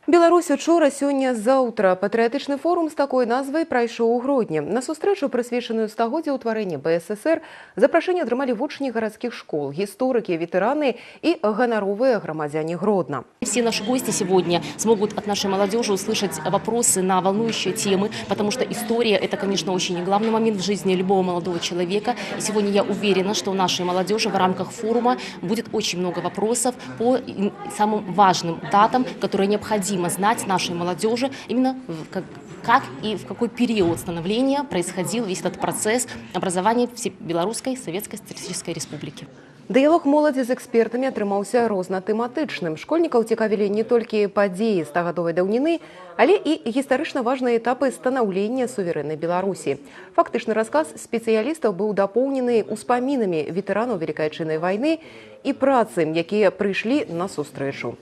Беларусь учора, сёння, заўтра. Патрыятычны форум з такой назвай прайшоў у Гродні. На сустрэчу, прысвечаную стагоддзю ўтварэння БССР, запрашэнне атрымалі вучні гарадскіх школ, гісторыкі, ветэраны и гоноровые громадяне Гродно. Все наши гости сегодня смогут от нашей молодежи услышать вопросы на волнующие темы, потому что история – это, конечно, очень главный момент в жизни любого молодого человека. И сегодня я уверена, что у нашей молодежи в рамках форума будет очень много вопросов по самым важным датам, которые необходимо знать нашей молодежи, именно как и в какой период становления происходил весь этот процесс образования Белорусской Советской Социалистической Республики. Дыялог моладзі з экспертамі атрымаўся рознатэматычным. Школьнікаў цікавілі не толькі падзеі стагадовай даўніны, але і гістарычна важныя этапы станаўлення суверэннай Беларусі. Фактычны расказ спецыялістаў быў дапоўнены успамінамі ветэранаў Великай Отчыннай войны и працы, якія прыйшлі на сустрэчу.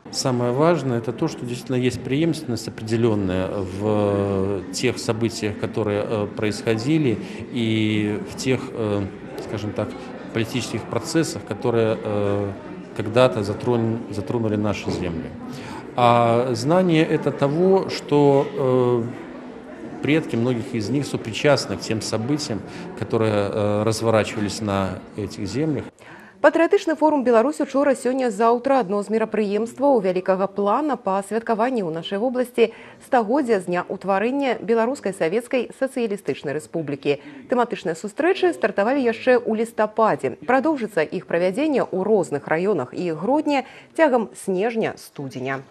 Самое важное – это то, что действительно есть преемственность определенная в тех событиях, которые происходили, и в тех, скажем так, политических процессах, которые когда-то затронули наши земли. А знание – это того, что предки многих из них сопричастны к тем событиям, которые разворачивались на этих землях. Патрыятычны форум «Беларусь учора, сёння, заўтра» – адно з мерапрыемстваў вялікага плана па святкаванні ў нашай вобласці стагоддзя з дня ўтварэння Беларускай Савецкай Сацыялістычнай Рэспублікі. Тэматычныя сустрэчы стартавалі яшчэ ў лістападзе. Прадоўжыцца іх правядзенне ў розных раёнах і Гродні цягам снежня-студзеня.